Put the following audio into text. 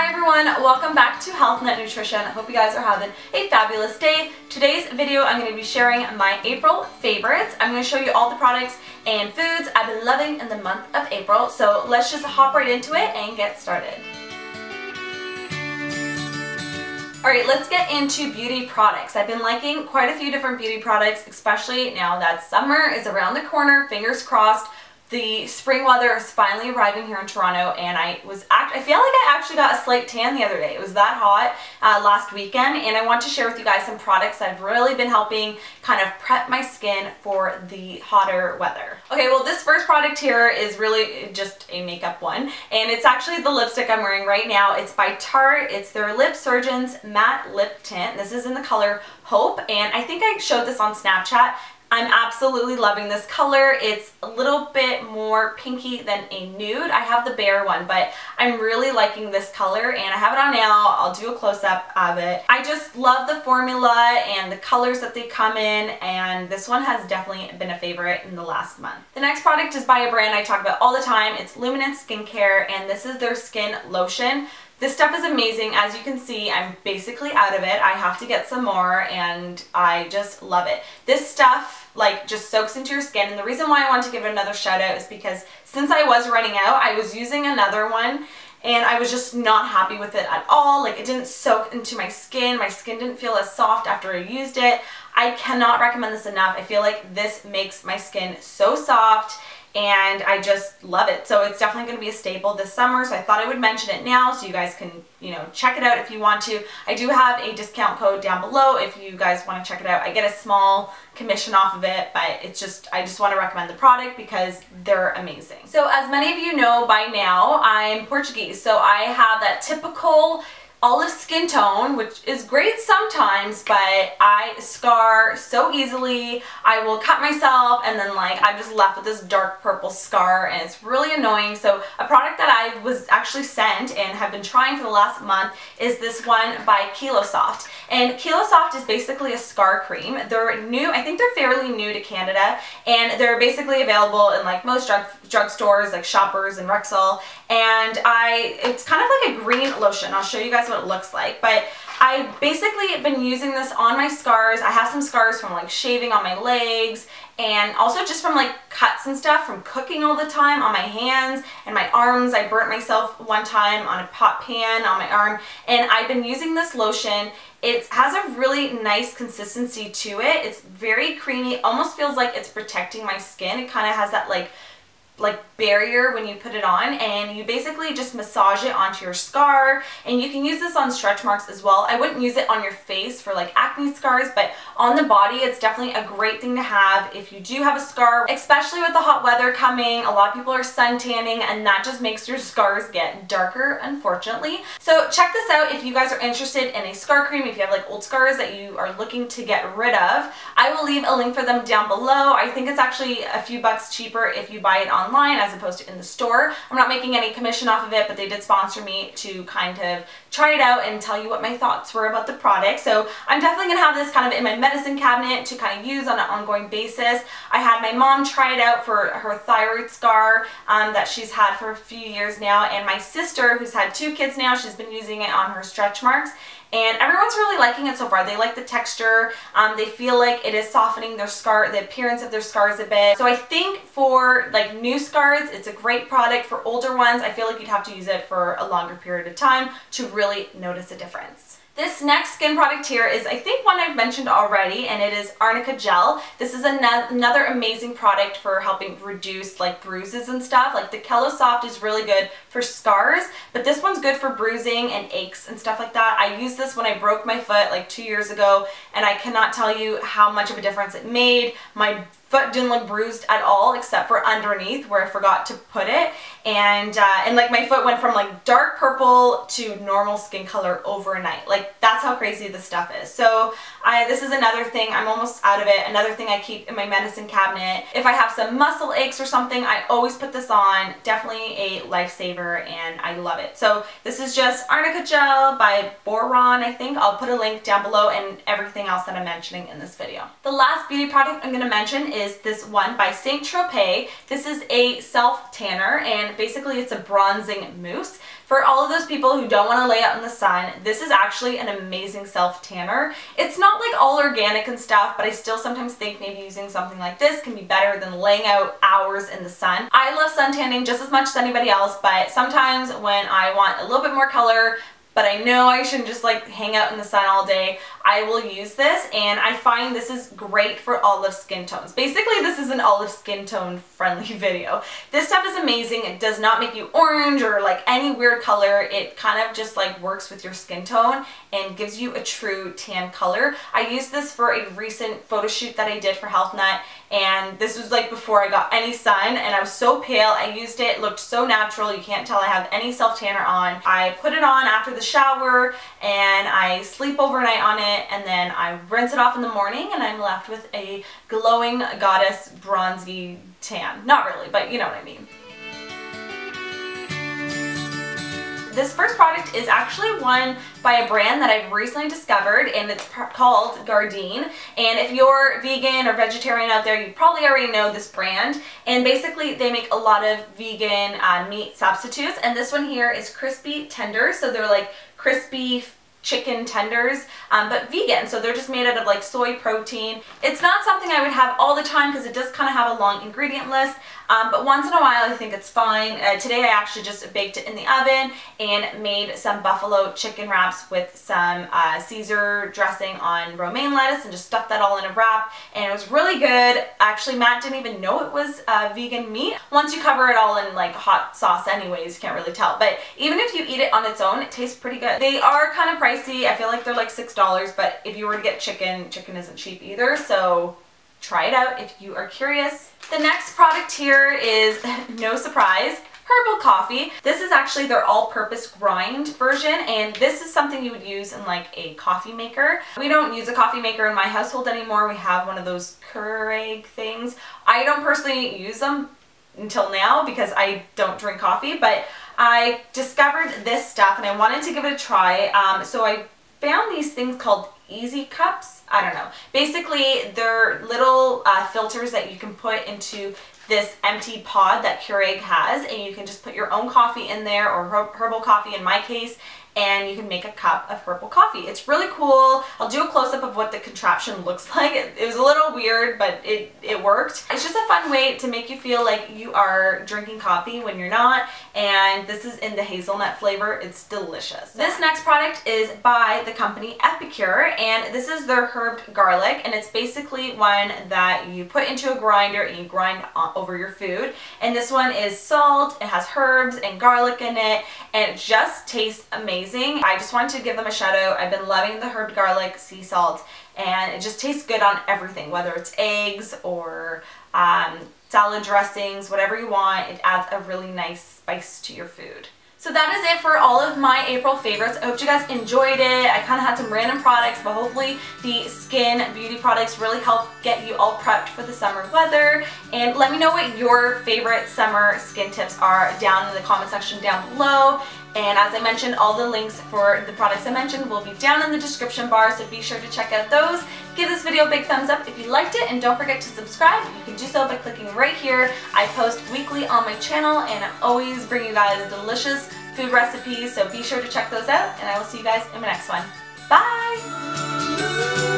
Hi everyone, welcome back to HealthNut Nutrition. I hope you guys are having a fabulous day. Today's video I'm going to be sharing my April favorites. I'm going to show you all the products and foods I've been loving in the month of April. So let's just hop right into it and get started. Alright, let's get into beauty products. I've been liking quite a few different beauty products, especially now that summer is around the corner, fingers crossed. The spring weather is finally arriving here in Toronto, and I feel like I actually got a slight tan the other day. It was that hot last weekend, and I want to share with you guys some products that have really been helping kind of prep my skin for the hotter weather. Okay, well this first product here is really just a makeup one, and it's actually the lipstick I'm wearing right now. It's by Tarte. It's their Lip Surgeons Matte Lip Tint. This is in the color Hope, and I think I showed this on Snapchat. I'm absolutely loving this color. It's a little bit more pinky than a nude. I have the bare one, but I'm really liking this color, and I have it on now. I'll do a close-up of it. I just love the formula and the colors that they come in, and this one has definitely been a favorite in the last month. The next product is by a brand I talk about all the time. It's Luminance Skincare, and this is their skin lotion. This stuff is amazing. As you can see, I'm basically out of it. I have to get some more, and I just love it. This stuff like just soaks into your skin, and the reason why I want to give it another shout out is because since I was running out, I was using another one, and I was just not happy with it at all. Like, it didn't soak into my skin. My skin didn't feel as soft after I used it. I cannot recommend this enough. I feel like this makes my skin so soft, and I just love it. So it's definitely going to be a staple this summer, so I thought I would mention it now so you guys can, you know, check it out if you want to. I do have a discount code down below if you guys want to check it out. I get a small commission off of it, but it's just, I just want to recommend the product because they're amazing. So as many of you know by now, I'm Portuguese, so I have that typical olive skin tone, which is great sometimes, but I scar so easily. I will cut myself, and then like I'm just left with this dark purple scar, and it's really annoying. So a product that I was actually sent and have been trying for the last month is this one by Kilosoft. And Kilosoft is basically a scar cream. They're new, I think they're fairly new to Canada, and they're basically available in like most drugstores like Shoppers and Rexall, and it's kind of like a green lotion. I'll show you guys what it looks like, but I've basically been using this on my scars. I have some scars from like shaving on my legs, and also just from like cuts and stuff from cooking all the time on my hands and my arms. I burnt myself one time on a pot pan on my arm, and I've been using this lotion. It has a really nice consistency to it. It's very creamy, almost feels like it's protecting my skin. It kind of has that like barrier when you put it on, and you basically just massage it onto your scar, and you can use this on stretch marks as well. I wouldn't use it on your face for like acne scars, but on the body it's definitely a great thing to have if you do have a scar, especially with the hot weather coming. A lot of people are sun tanning, and that just makes your scars get darker, unfortunately. So check this out if you guys are interested in a scar cream. If you have like old scars that you are looking to get rid of, I will leave a link for them down below. I think it's actually a few bucks cheaper if you buy it online as opposed to in the store. I'm not making any commission off of it, but they did sponsor me to kind of try it out and tell you what my thoughts were about the product. So I'm definitely going to have this kind of in my medicine cabinet to kind of use on an ongoing basis. I had my mom try it out for her thyroid scar that she's had for a few years now, and my sister, who's had 2 kids now, she's been using it on her stretch marks, and everyone's really liking it so far. They like the texture. They feel like it is softening their scar, the appearance of their scars a bit. So I think for like new scars, it's a great product. For older ones, I feel like you'd have to use it for a longer period of time to really notice a difference. This next skin product here is, I think, one I've mentioned already, and it is Arnica Gel. This is another amazing product for helping reduce like bruises and stuff. Like the Kilosoft is really good for scars, but this one's good for bruising and aches and stuff like that. I used this when I broke my foot like 2 years ago, and I cannot tell you how much of a difference it made. My foot didn't look bruised at all except for underneath where I forgot to put it, and like my foot went from like dark purple to normal skin color overnight. Like, that's how crazy this stuff is. So this is another thing, I'm almost out of it, another thing I keep in my medicine cabinet. If I have some muscle aches or something, I always put this on. Definitely a lifesaver, and I love it. So this is just Arnica Gel by Boron, I think. I'll put a link down below, and everything else that I'm mentioning in this video. The last beauty product I'm going to mention is this one by Saint Tropez. This is a self tanner, and basically it's a bronzing mousse. For all of those people who don't want to lay out in the sun, this is actually an amazing self-tanner. It's not like all organic and stuff, but I still sometimes think maybe using something like this can be better than laying out hours in the sun. I love sun tanning just as much as anybody else, but sometimes when I want a little bit more color, but I know I shouldn't just like hang out in the sun all day, I will use this, and I find this is great for olive skin tones. Basically, this is an olive skin tone friendly video. This stuff is amazing. It does not make you orange or like any weird color. It kind of just like works with your skin tone and gives you a true tan color. I used this for a recent photo shoot that I did for HealthNut, and this was like before I got any sun, and I was so pale. I used it, looked so natural. You can't tell I have any self tanner on. I put it on after the shower and I sleep overnight on it, and then I rinse it off in the morning, and I'm left with a glowing goddess bronzy tan. Not really, but you know what I mean. This first product is actually one by a brand that I've recently discovered, and it's called Gardein. And if you're vegan or vegetarian out there, you probably already know this brand. And basically they make a lot of vegan meat substitutes, and this one here is crispy tenders. So they're like crispy chicken tenders, but vegan, so they're just made out of like soy protein. It's not something I would have all the time because it does kind of have a long ingredient list, but once in a while I think it's fine. Today I actually just baked it in the oven and made some buffalo chicken wraps with some Caesar dressing on romaine lettuce and just stuffed that all in a wrap, and it was really good. Actually, Matt didn't even know it was vegan meat. Once you cover it all in like hot sauce anyways, you can't really tell, but even if you eat it on its own, it tastes pretty good. They are kind of pricey. I feel like they're like $6, but if you were to get chicken isn't cheap either, so try it out if you are curious. The next product here is, no surprise, herbal coffee. This is actually their all-purpose grind version, and this is something you would use in like a coffee maker. We don't use a coffee maker in my household anymore. We have one of those Keurig things. I don't personally use them until now because I don't drink coffee, but I discovered this stuff and I wanted to give it a try. So I found these things called Easy Cups. I don't know. Basically, they're little filters that you can put into this empty pod that Keurig has, and you can just put your own coffee in there, or herbal coffee in my case, and you can make a cup of herbal coffee. It's really cool. I'll do a close-up of what the contraption looks like. It was a little weird, but it worked. It's just a fun way to make you feel like you are drinking coffee when you're not, and this is in the hazelnut flavor. It's delicious. This next product is by the company Epicure, and this is their herbed garlic, and it's basically one that you put into a grinder and you grind over your food. And this one is salt, it has herbs and garlic in it, and it just tastes amazing. I just wanted to give them a shout out. I've been loving the herbed garlic sea salt, and it just tastes good on everything, whether it's eggs or salad dressings, whatever you want. It adds a really nice spice to your food. So that is it for all of my April favorites. I hope you guys enjoyed it. I kind of had some random products, but hopefully the skin beauty products really help get you all prepped for the summer weather. And let me know what your favorite summer skin tips are down in the comment section down below. And as I mentioned, all the links for the products I mentioned will be down in the description bar, so be sure to check out those. Give this video a big thumbs up if you liked it, and don't forget to subscribe. You can do so by clicking right here. I post weekly on my channel, and I always bring you guys delicious food recipes, so be sure to check those out, and I will see you guys in my next one. Bye!